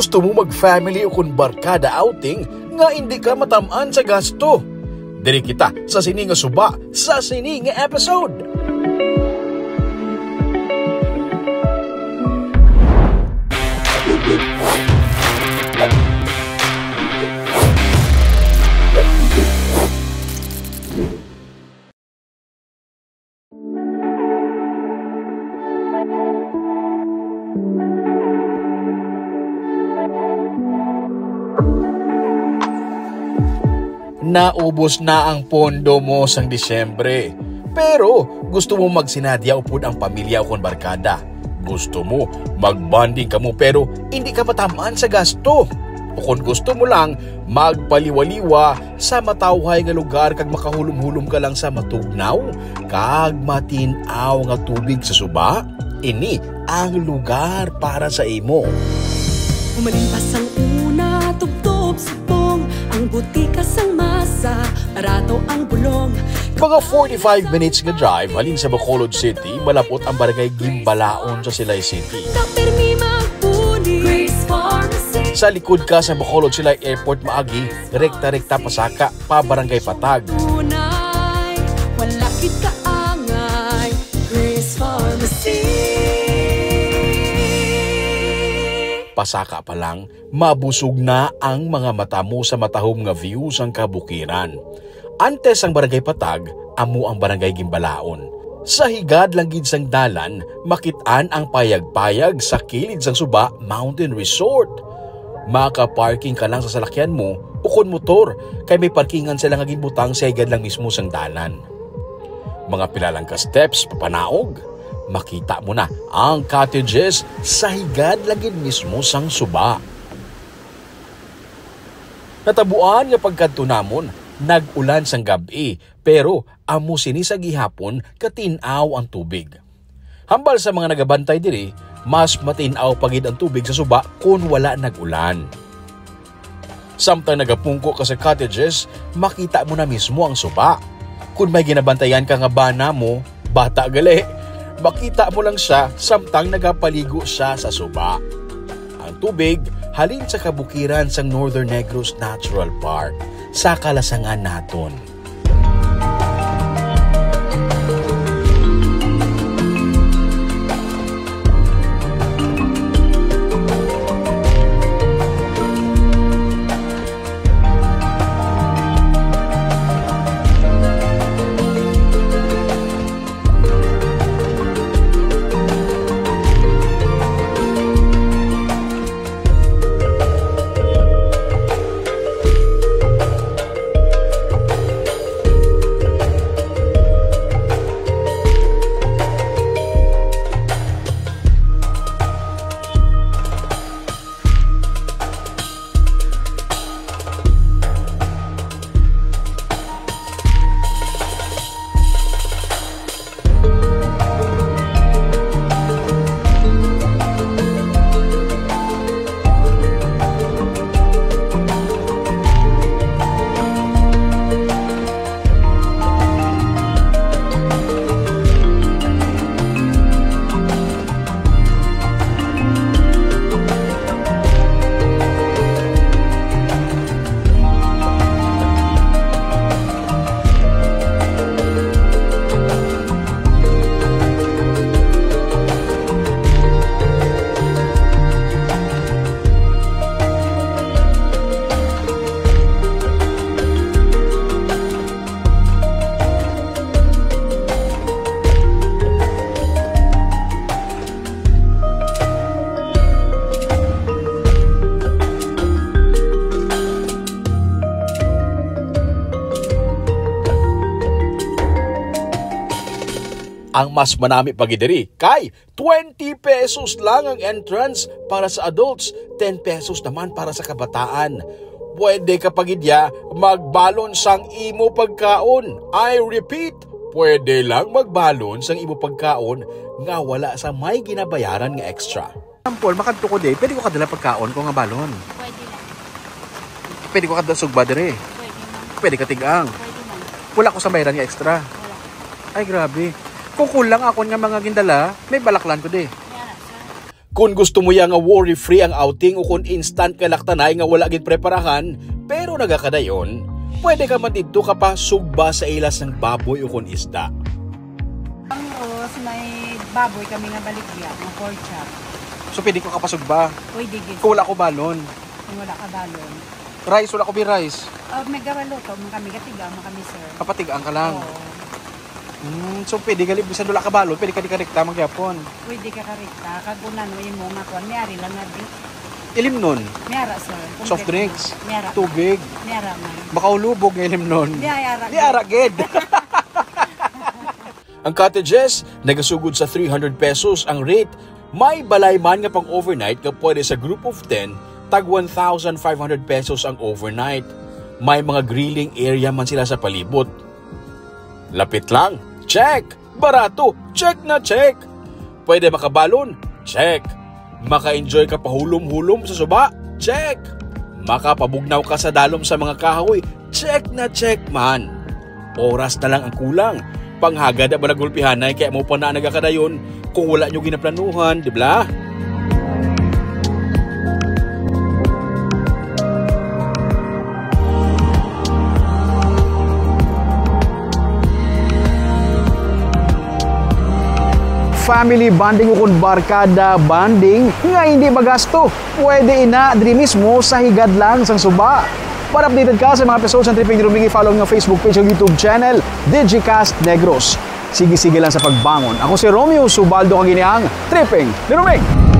Gusto mo mag-family o kun barkada outing nga hindi ka matamaan sa gasto? Diri kita sa sini nga suba sa sini nga episode. Naubos na ang pondo mo sang Disyembre. Pero gusto mo magsinadya upod ang pamilya o kon barkada. Gusto mo magbonding ka mo pero hindi ka matamaan sa gasto. O kung gusto mo lang magpaliwaliwa sa matawhay nga lugar kag makahulom-hulom ka lang sa matugnaw kag matinaw nga tubig sa suba, ini ang lugar para sa imo. Umalimpas ang una, tubtob subong, ang butika sang masa, arato ang bulong. Mga 45 minutes nga drive halin sa Bacolod City, malapot ang barangay Gimbalaon sa Silay City. Sa likod ka sa Bacolod Silay Airport maagi, rekta-rekta pasaka pa barangay Patag. Walakit kaangay, Grace Pharmacy. Pasaka pa lang, mabusog na ang mga mata mo sa matahom nga views ang kabukiran. Antes ang barangay Patag, amo ang barangay Gimbalaon. Sa higad lang gid sang dalan, makit-an ang payag-payag sa kilid sang Suba Mountain Resort. Maka-parking ka lang sa salakyan mo o kon motor, kay may parkingan sila nga ginbutang sa higad lang mismo sang dalan. Mga pilalang ka steps papanaog, makita mo na ang cottages sa higad lagid mismo sang Suba. Natabuan nga pagkadto namon, nag-ulan sang gabi pero amo sini sa gihapon katinaw ang tubig. Hambal sa mga nagabantay diri, mas matinaw pagid ang tubig sa Suba kung wala nag-ulan. Samtang nagapungko ka sa cottages, makita mo na mismo ang Suba. Kung may ginabantayan ka nga bana mo, bata gali, makita mo lang siya samtang nagapaligo siya sa Suba. Ang tubig halin sa kabukiran sang Northern Negros Natural Park sa kalasangan naton. Ang mas manami pagidiri kay 20 pesos lang ang entrance para sa adults, 10 pesos naman para sa kabataan. Pwede ka pagidya magbalon sang imo pagkaon. I repeat, pwede lang magbalon sang imo pagkaon nga wala sa may ginabayaran nga extra. Sampol, makadto ko di, pwede ko kadala pagkaon ko nga balon. Pwede lang. Pwede ko kadala sugba dire. Pwede ka tigang. Wala ko sa bayaran nga extra. Ay grabe. Kung kulang ako nga mga gindala, may balaklan ko di. Kung gusto mo yang nga worry-free ang outing o kung instant ka laktanay nga wala gid preparahan, pero nagakadayon, pwede ka man dito ka pa sugba sa ilas ng baboy o kung isda. Ang Ros, may baboy kami nga baligya, ng pork chop. So pwede ko kapasugba. Pwede gid. Kung wala ko balon. Kung wala ka balon. Rice, wala ko bi rice. May gawaluto, kami gatiga, kami sir. Kapatigaan ka lang. Oo. So pwede ka libre sa dula ka balon, pwede ka di karikta magyapon. Pwede ka karikta, kagunan mo yung mga kuwan, mayari lang nga di. Ilim nun. Mayara sir. Soft drinks. Mayara. Tubig. Mayara man. Baka ulubog ng ilim nun. Mayara. Di aragid. Ang cottages, nagasugod sa 300 pesos ang rate. May balay man nga pang overnight nga pwede sa group of 10, tag 1,500 pesos ang overnight. May mga grilling area man sila sa palibot. Lapit lang. Check! Barato! Check na check! Pwede makabalon? Check! Maka-enjoy ka pa hulom-hulom sa suba? Check! Makapabugnaw ka sa dalom sa mga kahoy? Check na check man! Oras na lang ang kulang. Panghagad na ba nagulpihanay kaya mo pa na nagakadayon kung wala nyo ginaplanuhan, di ba? Family bonding o kung barkada bonding nga hindi magasto. Pwede ina diri mismo sa higad lang sang suba. Para updated ka sa mga episodes ng Tripping ni Ruming, follow ng Facebook page o YouTube channel, Digicast Negros. Sige-sige lang sa pagbangon. Ako si Romeo Subaldo, kaginiang Tripping ni Ruming.